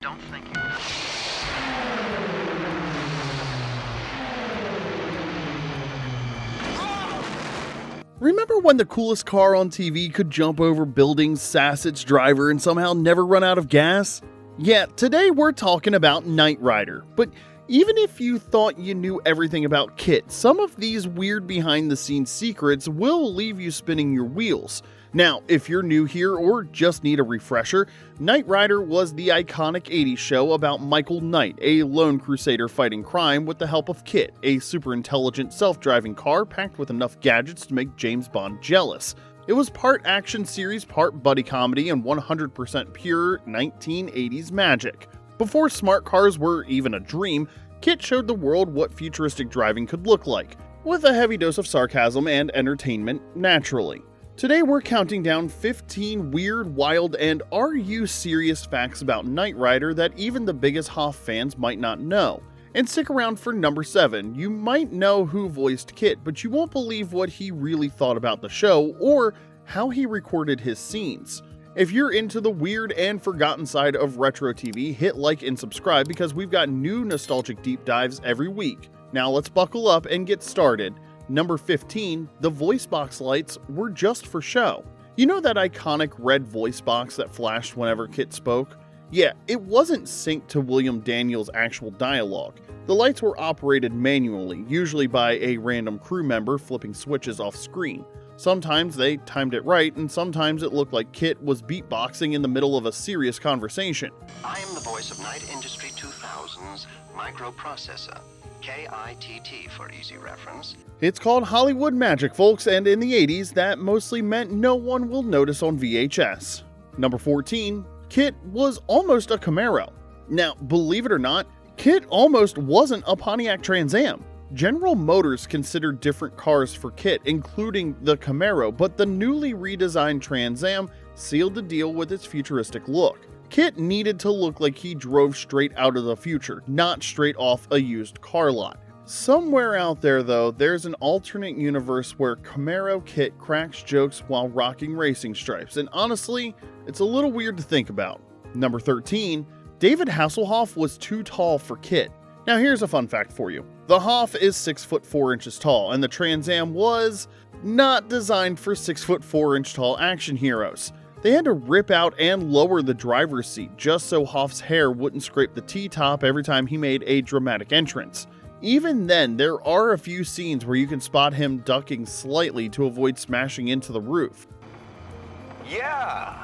Don't think you... Remember when the coolest car on TV could jump over buildings, sass its driver, and somehow never run out of gas? Yeah, today we're talking about Knight Rider. But even if you thought you knew everything about KITT, some of these weird behind-the-scenes secrets will leave you spinning your wheels. Now, if you're new here or just need a refresher, Knight Rider was the iconic 80s show about Michael Knight, a lone crusader fighting crime with the help of KITT, a super intelligent self-driving car packed with enough gadgets to make James Bond jealous. It was part action series, part buddy comedy, and 100% pure 1980s magic. Before smart cars were even a dream, KITT showed the world what futuristic driving could look like, with a heavy dose of sarcasm and entertainment naturally. Today we're counting down 15 weird, wild, and are you serious facts about Knight Rider that even the biggest Hoff fans might not know. And stick around for number 7. You might know who voiced KITT, but you won't believe what he really thought about the show or how he recorded his scenes. If you're into the weird and forgotten side of retro TV, hit like and subscribe because we've got new nostalgic deep dives every week. Now let's buckle up and get started. Number 15, the voice box lights were just for show. You know that iconic red voice box that flashed whenever KITT spoke? Yeah, it wasn't synced to William Daniels' actual dialogue. The lights were operated manually, usually by a random crew member flipping switches off screen. Sometimes they timed it right, and sometimes it looked like KITT was beatboxing in the middle of a serious conversation. I am the voice of Knight Industry 2000's microprocessor, k.i.t.t for easy reference. It's called Hollywood magic, folks, and in the 80s, that mostly meant no one will notice on VHS. Number 14, KITT was almost a Camaro. Now, believe it or not, KITT almost wasn't a Pontiac Trans Am. General Motors considered different cars for KITT, including the Camaro, but the newly redesigned Trans Am sealed the deal with its futuristic look. KITT needed to look like he drove straight out of the future, not straight off a used car lot. Somewhere out there, though, there's an alternate universe where Camaro KITT cracks jokes while rocking racing stripes, and honestly, it's a little weird to think about. Number 13, David Hasselhoff was too tall for KITT. Now here's a fun fact for you. The Hoff is 6 foot 4 inches tall, and the Trans Am was not designed for 6 foot 4 inch tall action heroes. They had to rip out and lower the driver's seat just so Hoff's hair wouldn't scrape the T-top every time he made a dramatic entrance. Even then, there are a few scenes where you can spot him ducking slightly to avoid smashing into the roof. Yeah,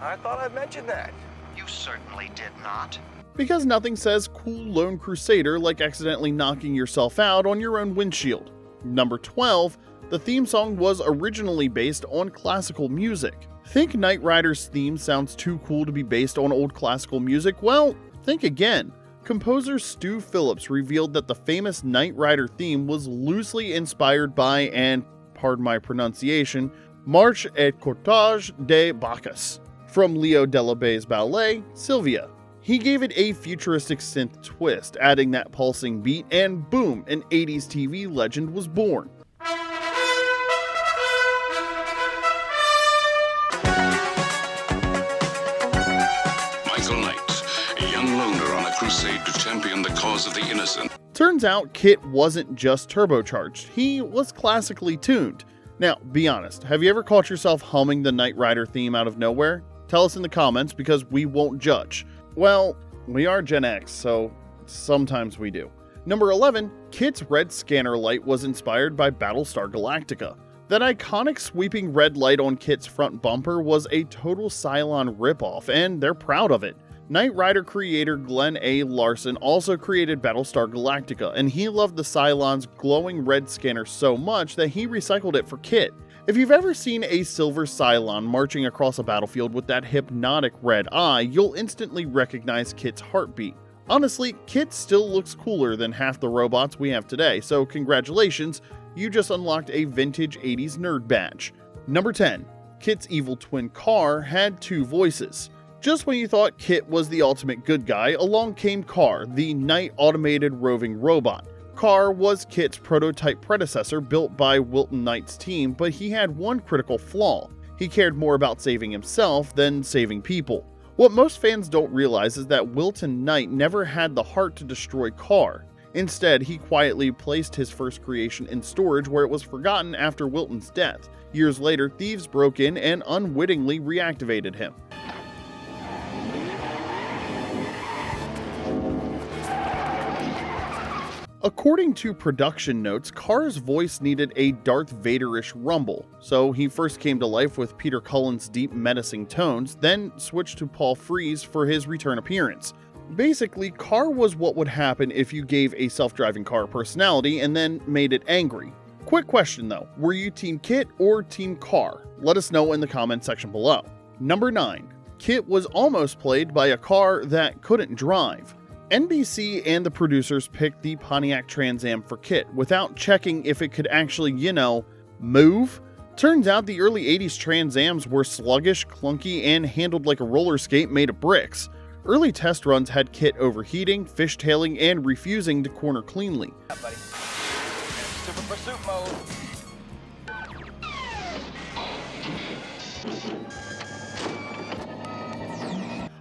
I thought I'd mention that. You certainly did not. Because nothing says cool lone crusader like accidentally knocking yourself out on your own windshield. Number 12, the theme song was originally based on classical music. Think Knight Rider's theme sounds too cool to be based on old classical music? Well, think again. Composer Stu Phillips revealed that the famous Knight Rider theme was loosely inspired by, and pardon my pronunciation, Marche et Cortège de Bacchus, from Leo Delobey's ballet, Sylvia. He gave it a futuristic synth twist, adding that pulsing beat, and boom, an 80s TV legend was born. Crusade to champion the cause of the innocent. Turns out KITT wasn't just turbocharged, he was classically tuned. Now, be honest, have you ever caught yourself humming the Knight Rider theme out of nowhere? Tell us in the comments because we won't judge. Well, we are Gen X, so sometimes we do. Number 11, KITT's red scanner light was inspired by Battlestar Galactica. That iconic sweeping red light on KITT's front bumper was a total Cylon ripoff, and they're proud of it. Knight Rider creator Glenn A. Larson also created Battlestar Galactica, and he loved the Cylon's glowing red scanner so much that he recycled it for KITT. If you've ever seen a silver Cylon marching across a battlefield with that hypnotic red eye, you'll instantly recognize KITT's heartbeat. Honestly, KITT still looks cooler than half the robots we have today, so congratulations, you just unlocked a vintage 80s nerd badge. Number 10, KITT's evil twin KARR had 2 voices. Just when you thought KITT was the ultimate good guy, along came KARR, the Knight automated roving robot. KARR was KITT's prototype predecessor built by Wilton Knight's team, but he had one critical flaw. He cared more about saving himself than saving people. What most fans don't realize is that Wilton Knight never had the heart to destroy KARR. Instead, he quietly placed his first creation in storage where it was forgotten after Wilton's death. Years later, thieves broke in and unwittingly reactivated him. According to production notes, KARR's voice needed a Darth Vader-ish rumble, so he first came to life with Peter Cullen's deep menacing tones, then switched to Paul Frees for his return appearance. Basically, KARR was what would happen if you gave a self-driving car a personality and then made it angry. Quick question though, were you Team KITT or Team KARR? Let us know in the comment section below. Number 9. KITT was almost played by a car that couldn't drive. NBC and the producers picked the Pontiac Trans Am for KITT without checking if it could actually, move. Turns out the early 80s Trans Ams were sluggish, clunky, and handled like a roller skate made of bricks. Early test runs had KITT overheating, fishtailing, and refusing to corner cleanly. Buddy. Super pursuit mode.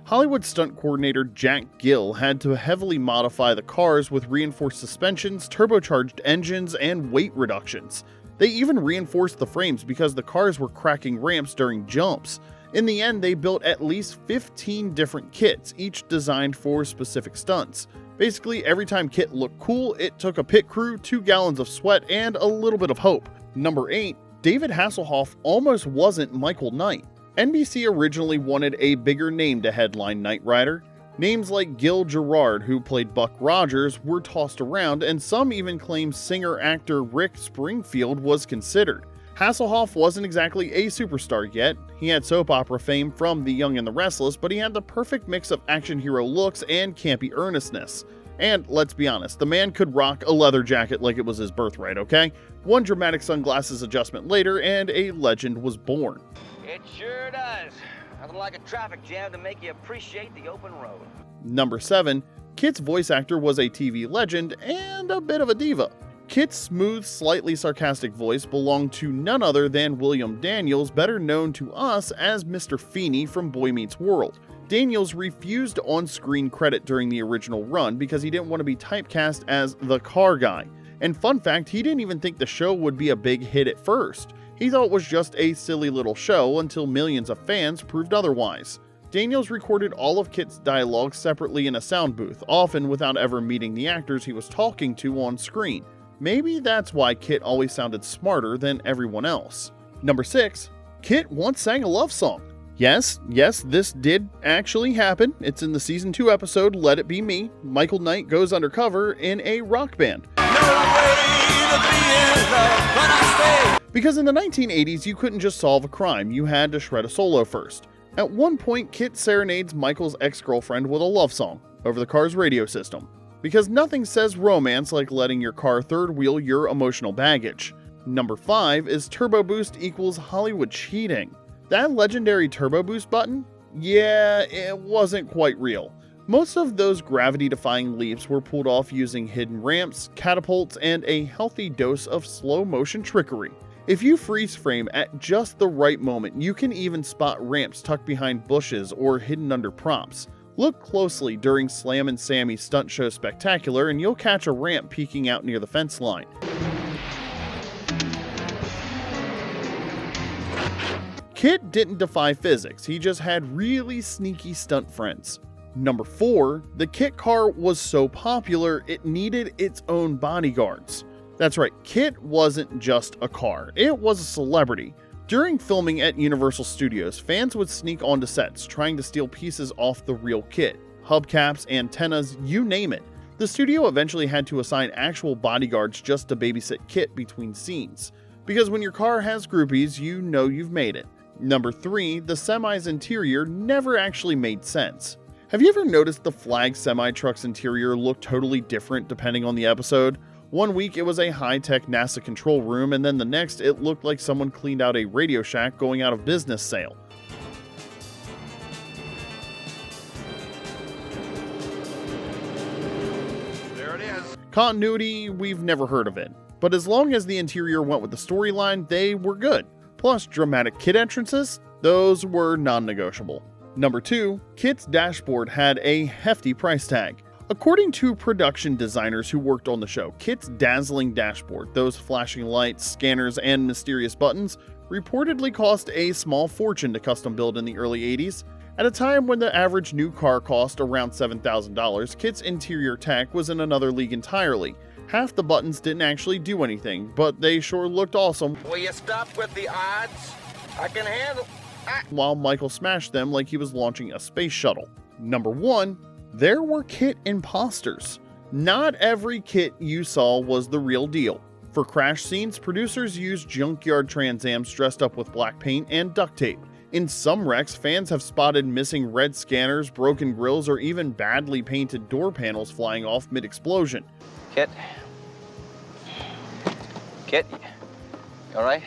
Hollywood stunt coordinator Jack Gill had to heavily modify the cars with reinforced suspensions, turbocharged engines, and weight reductions. They even reinforced the frames because the cars were cracking ramps during jumps. In the end, they built at least 15 different kits, each designed for specific stunts. Basically, every time KITT looked cool, it took a pit crew, 2 gallons of sweat, and a little bit of hope. Number 8. David Hasselhoff almost wasn't Michael Knight. NBC originally wanted a bigger name to headline Knight Rider. Names like Gil Gerard, who played Buck Rogers, were tossed around, and some even claimed singer-actor Rick Springfield was considered. Hasselhoff wasn't exactly a superstar yet. He had soap opera fame from The Young and the Restless, but he had the perfect mix of action hero looks and campy earnestness. And let's be honest, the man could rock a leather jacket like it was his birthright, okay? One dramatic sunglasses adjustment later, and a legend was born. It sure does. Nothing like a traffic jam to make you appreciate the open road. Number 7. KITT's voice actor was a TV legend and a bit of a diva. KITT's smooth, slightly sarcastic voice belonged to none other than William Daniels, better known to us as Mr. Feeney from Boy Meets World. Daniels refused on-screen credit during the original run because he didn't want to be typecast as the car guy. And fun fact, he didn't even think the show would be a big hit at first. He thought it was just a silly little show until millions of fans proved otherwise. Daniels recorded all of KITT's dialogue separately in a sound booth, often without ever meeting the actors he was talking to on screen. Maybe that's why KITT always sounded smarter than everyone else. Number 6. KITT once sang a love song. Yes, this did actually happen. It's in the season 2 episode Let It Be Me. Michael Knight goes undercover in a rock band. Because in the 1980s, you couldn't just solve a crime, you had to shred a solo first. At one point, KITT serenades Michael's ex-girlfriend with a love song over the car's radio system. Because nothing says romance like letting your car third wheel your emotional baggage. Number 5 is Turbo Boost equals Hollywood cheating. That legendary Turbo Boost button? Yeah, it wasn't quite real. Most of those gravity-defying leaps were pulled off using hidden ramps, catapults, and a healthy dose of slow-motion trickery. If you freeze frame at just the right moment, you can even spot ramps tucked behind bushes or hidden under props. Look closely during Slam and Sammy's Stunt Show Spectacular and you'll catch a ramp peeking out near the fence line. KITT didn't defy physics, he just had really sneaky stunt friends. Number 4, the KITT car was so popular it needed its own bodyguards. That's right, KITT wasn't just a car, it was a celebrity. During filming at Universal Studios, fans would sneak onto sets trying to steal pieces off the real KITT. Hubcaps, antennas, you name it. The studio eventually had to assign actual bodyguards just to babysit KITT between scenes. Because when your car has groupies, you know you've made it. Number 3, the semi's interior never actually made sense. Have you ever noticed the Flag semi-truck's interior looked totally different depending on the episode? One week it was a high-tech NASA control room, and then the next it looked like someone cleaned out a Radio Shack going out of business sale. There it is. Continuity, we've never heard of it. But as long as the interior went with the storyline, they were good. Plus, dramatic KITT entrances, those were non-negotiable. Number 2, KITT's dashboard had a hefty price tag. According to production designers who worked on the show, KITT's dazzling dashboard, those flashing lights, scanners, and mysterious buttons, reportedly cost a small fortune to custom build in the early 80s. At a time when the average new car cost around $7,000, KITT's interior tech was in another league entirely. Half the buttons didn't actually do anything, but they sure looked awesome. Will you stop with the odds? I can handle... While Michael smashed them like he was launching a space shuttle. Number 1, there were KITT imposters. Not every KITT you saw was the real deal. For crash scenes, producers used junkyard Trans Ams dressed up with black paint and duct tape. In some wrecks, fans have spotted missing red scanners, broken grills, or even badly painted door panels flying off mid-explosion. KITT? KITT? You alright?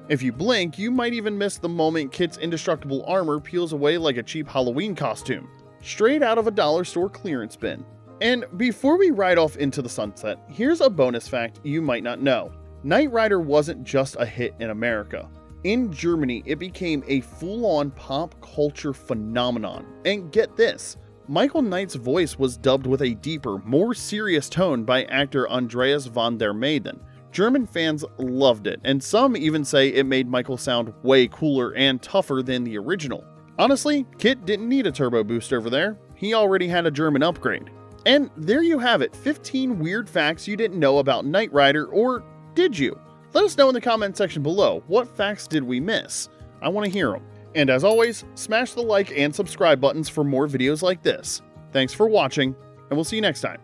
If you blink, you might even miss the moment KITT's indestructible armor peels away like a cheap Halloween costume, straight out of a dollar store clearance bin. And before we ride off into the sunset, here's a bonus fact you might not know. Knight Rider wasn't just a hit in America. In Germany, it became a full-on pop culture phenomenon. And get this, Michael Knight's voice was dubbed with a deeper, more serious tone by actor Andreas von der Maiden. German fans loved it, and some even say it made Michael sound way cooler and tougher than the original. Honestly, KITT didn't need a turbo boost over there. He already had a German upgrade. And there you have it, 15 weird facts you didn't know about Knight Rider, or did you? Let us know in the comment section below, what facts did we miss? I want to hear them. And as always, smash the like and subscribe buttons for more videos like this. Thanks for watching, and we'll see you next time.